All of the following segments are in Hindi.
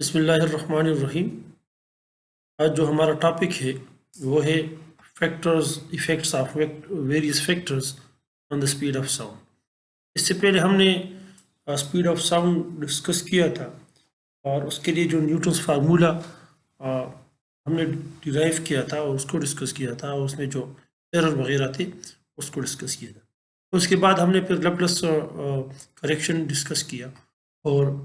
बिस्मिल्लाहिर्रहमानिर्रहीम। आज जो हमारा टॉपिक है वो है factors effects of various factors on the speed of sound. इससे पहले हमने स्पीड ऑफ साउंड डिस्कस किया था और उसके लिए जो न्यूटन्स फार्मूला हमने डिराइव किया था और उसको डिस्कस किया था और उसमें जो एरर वगैरह थे उसको डिस्कस किया था। उसके बाद हमने फिर लैप्लास करेक्शन डिस्कस किया और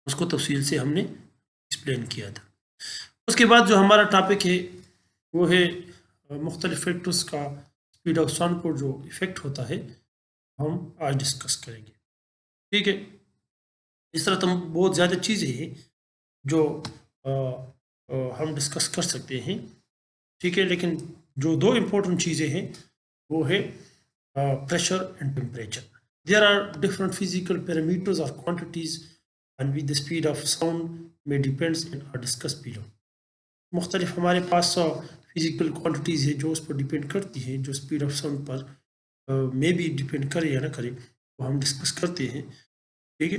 उसको तफसील से हमने एक्सप्लेन किया था। उसके बाद जो हमारा टॉपिक है वो है मुख्तलिफ फैक्टर्स का स्पीड ऑफ साउंड पर जो इफ़ेक्ट होता है हम आज डिस्कस करेंगे। ठीक है, इस तरह तो बहुत ज़्यादा चीज़ें हैं जो हम डिस्कस कर सकते हैं। ठीक है, लेकिन जो दो इम्पोर्टेंट चीज़ें हैं वो है pressure and temperature. There are different physical parameters और quantities and with the speed of sound may depends and are discussed below। मुख्तलिफ हमारे पास फिजिकल क्वांटिटीज़ है जो उस पर डिपेंड करती है, जो स्पीड ऑफ साउंड पर में भी डिपेंड करे या ना करे वो हम डिस्कस करते हैं। ठीक है,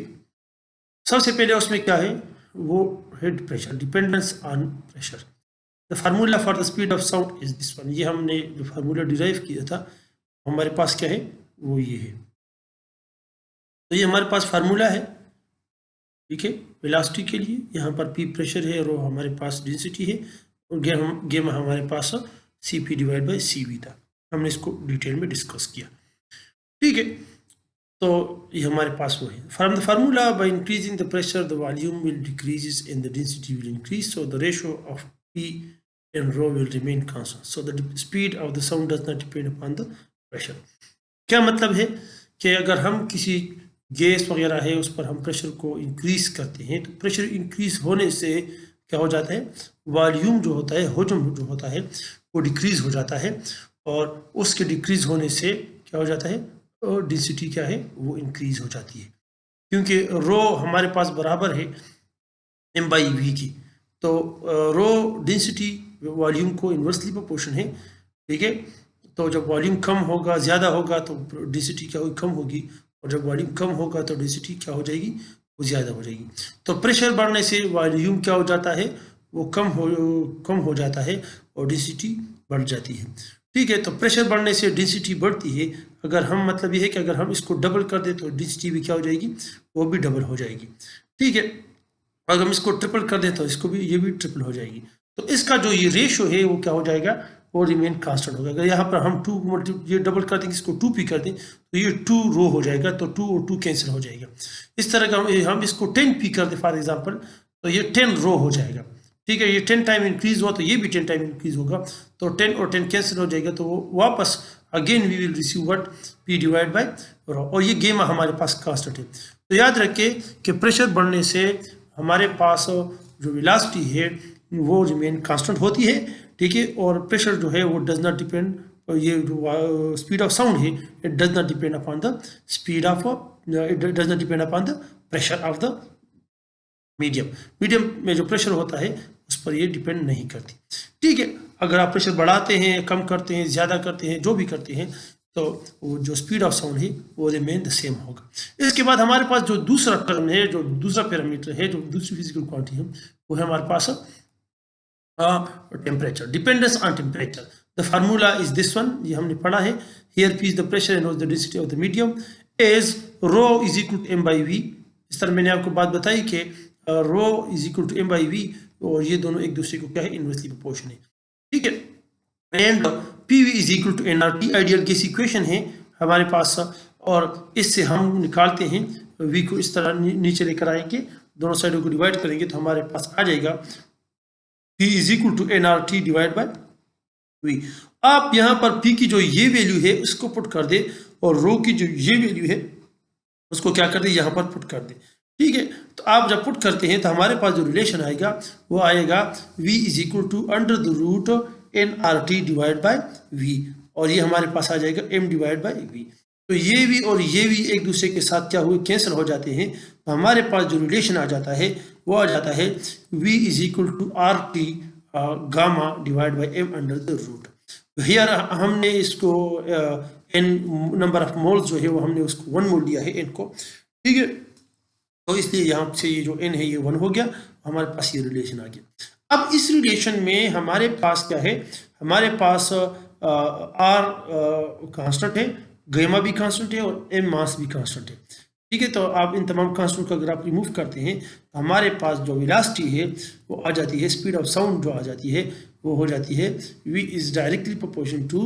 सबसे पहले उसमें क्या है वो है pressure, dependence on pressure. The formula for the speed of sound is this one. ये हमने जो फार्मूला डिराइव किया था हमारे पास क्या है वो ये है। तो ये हमारे पास फार्मूला है, ठीक है, वेलोसिटी के लिए। यहाँ पर पी प्रेशर है और हमारे पास डेंसिटी है और गेम हमारे पास C P divide by C V था। हमने इसको डिटेल में डिस्कस किया। ठीक है, तो ये हमारे पास वो है। From the formula by increasing the pressure the volume will decreases and the density will increase, so the ratio of P and rho will remain constant, so the speed of the sound does not depend upon the pressure. क्या मतलब है कि अगर हम किसी गैस वगैरह है उस पर हम प्रेशर को इंक्रीज करते हैं तो प्रेशर इंक्रीज होने से क्या हो जाता है, वॉल्यूम जो होता है, हजम जो होता है वो डिक्रीज हो जाता है और उसके डिक्रीज होने से क्या हो जाता है, और डेंसिटी क्या है वो इंक्रीज हो जाती है। क्योंकि रो हमारे पास बराबर है एम बाई वी की, तो रो डेंसिटी वॉल्यूम को इन्वर्सली प्रोपोर्शन है। ठीक है, तो जब वॉल्यूम कम होगा, ज़्यादा होगा तो डेंसिटी क्या होगी, कम होगी, और जब वॉल्यूम कम होगा तो डेंसिटी क्या हो जाएगी, वो ज़्यादा हो जाएगी। तो प्रेशर बढ़ने से वॉल्यूम क्या हो जाता है, वो कम हो जाता है और डेंसिटी बढ़ जाती है। ठीक है, तो प्रेशर बढ़ने से डेंसिटी बढ़ती है। अगर हम मतलब ये है कि अगर हम इसको डबल कर दें तो डेंसिटी भी क्या हो जाएगी, वो भी डबल हो जाएगी। ठीक है, अगर हम इसको ट्रिपल कर दें तो इसको भी, ये भी ट्रिपल हो जाएगी। तो इसका जो ये रेशो है वो क्या हो जाएगा, वो रिमेन कांस्टेंट होगा। अगर यहाँ पर हम ये डबल कर देंगे, इसको 2 पी कर दें तो ये 2 रो हो जाएगा, तो 2 और 2 कैंसिल हो जाएगा। इस तरह का हम इसको 10 पी कर दें फॉर एग्जांपल, तो ये 10 रो हो जाएगा। ठीक है, ये 10 टाइम इंक्रीज हुआ तो ये भी 10 टाइम इंक्रीज होगा, तो 10 और 10 कैंसिल हो जाएगा, तो वो वापस again we will receive what, P divide by rho, और ये गेम हमारे पास कांस्टेंट है। तो याद रखें कि प्रेशर बढ़ने से हमारे पास जो वेलोसिटी है वो रिमेन कांस्टेंट होती है। ठीक है, और प्रेशर जो है वो डज नॉट डिपेंड, ये जो स्पीड ऑफ साउंड है it does not depend upon the speed of, it does not depend upon the pressure of the medium. Medium में जो प्रेशर होता है उस पर ये डिपेंड नहीं करती। ठीक है, अगर आप प्रेशर बढ़ाते हैं, कम करते हैं, ज़्यादा करते हैं, जो भी करते हैं, तो वो जो स्पीड ऑफ साउंड है वो रिमेन द सेम होगा। इसके बाद हमारे पास जो दूसरा टर्म है, जो दूसरा पैरामीटर है, जो दूसरी फिजिकल क्वांटिटी है, वो है हमारे पास temperature, dependence on temperature. The formula is this one, ये हमने पढ़ा है। Here P is the pressure and the density of the medium is rho is equal to M by V. इस तरह मैंने आपको बात बताई कि rho is equal to M by V, और ये दोनों एक दूसरे को क्या है, इन्वर्सली प्रोपोर्शन है। ठीक है, and P V is equal to n R T, ideal gas equation है हमारे पास, और इससे हम निकालते हैं वी को इस तरह नीचे लेकर आएंगे, दोनों साइडों को डिवाइड करेंगे तो हमारे पास आ जाएगा P is equal to n R T divide by V. आप यहाँ पर P की जो ये वैल्यू है उसको पुट कर दे और रो की जो ये वैल्यू है उसको क्या कर दे, यहाँ पर पुट कर दे। ठीक है, तो आप जब पुट करते हैं तो हमारे पास जो रिलेशन आएगा वो आएगा V is equal to under the root n R T divide by V, और ये हमारे पास आ जाएगा m डिवाइड बाई वी। तो ये भी और ये भी एक दूसरे के साथ क्या हुए, कैंसिल हो जाते हैं, तो हमारे पास जो रिलेशन आ जाता है वो आ जाता है V is equal to R T gamma divide by m under the root. Here हमने इसको n नंबर ऑफ मोल्स जो है वो हमने उसको 1 मोल लिया है n को। ठीक है, तो इसलिए यहाँ से ये जो n है ये 1 हो गया, हमारे पास ये रिलेशन आ गया। अब इस रिलेशन में हमारे पास क्या है, हमारे पास r कांस्टेंट है, गामा भी कांस्टेंट है और m मास भी कांस्टेंट है। ठीक है, तो आप इन तमाम कांस्टेंट को अगर आप रिमूव करते हैं तो हमारे पास जो वेलोसिटी है वो आ जाती है, स्पीड ऑफ साउंड जो आ जाती है वो हो जाती है v is directly proportion to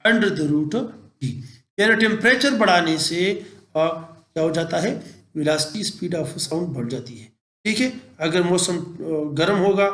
under the root v। यानी टेम्परेचर बढ़ाने से क्या हो जाता है, वेलोसिटी स्पीड ऑफ साउंड बढ़ जाती है। ठीक है, अगर मौसम गर्म होगा,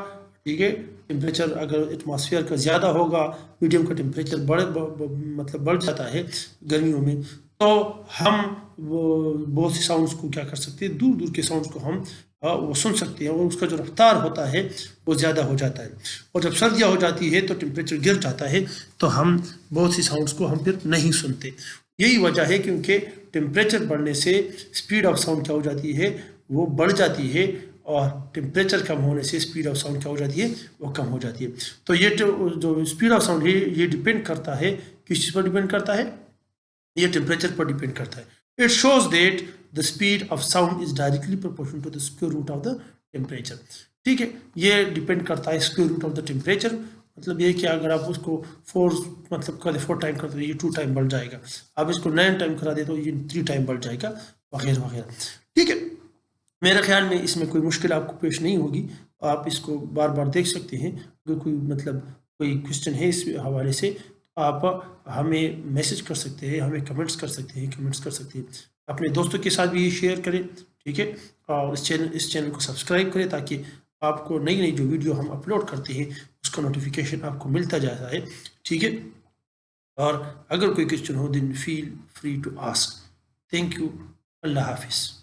ठीक है, टेम्परेचर अगर एटमॉस्फेयर का ज़्यादा होगा, मीडियम का टेम्परेचर मतलब बढ़ जाता है गर्मियों में, तो हम बहुत से साउंड्स को क्या कर सकते हैं, दूर दूर के साउंड्स को हम वो सुन सकते हैं और उसका जो रफ्तार होता है वो ज़्यादा हो जाता है। और जब सर्दियाँ हो जाती है तो टेम्परेचर गिर जाता है, तो हम बहुत सी साउंड्स को हम फिर नहीं सुनते। यही वजह है क्योंकि टेम्परेचर बढ़ने से स्पीड ऑफ साउंड क्या हो जाती है, वो बढ़ जाती है, और टेम्परेचर कम होने से स्पीड ऑफ साउंड क्या हो जाती है, वो कम हो जाती है। तो ये जो स्पीड ऑफ साउंड है ये डिपेंड करता है, किस चीज़ पर डिपेंड करता है, ये टेम्परेचर पर डिपेंड करता है। It shows that the speed of sound is directly proportional to the square root of the temperature. ठीक है, ये डिपेंड करता है square root of the temperature, मतलब ये कि अगर आप उसको 4 मतलब कर 4 टाइम करते तो ये 2 टाइम बढ़ जाएगा, आप इसको 9 टाइम करा दे तो ये 3 टाइम बढ़ जाएगा, वगैरह वगैरह। ठीक है, मेरे ख्याल में इसमें कोई मुश्किल आपको पेश नहीं होगी, आप इसको बार बार देख सकते हैं। अगर कोई मतलब कोई क्वेश्चन है इस हवाले से, आप हमें मैसेज कर सकते हैं, हमें कमेंट्स कर सकते हैं। अपने दोस्तों के साथ भी ये शेयर करें, ठीक है, और इस चैनल को सब्सक्राइब करें ताकि आपको नई नई जो वीडियो हम अपलोड करते हैं उसका नोटिफिकेशन आपको मिलता जाता है। ठीक है, और अगर कोई क्वेश्चन हो then feel free to ask. Thank you, अल्लाह हाफिज़।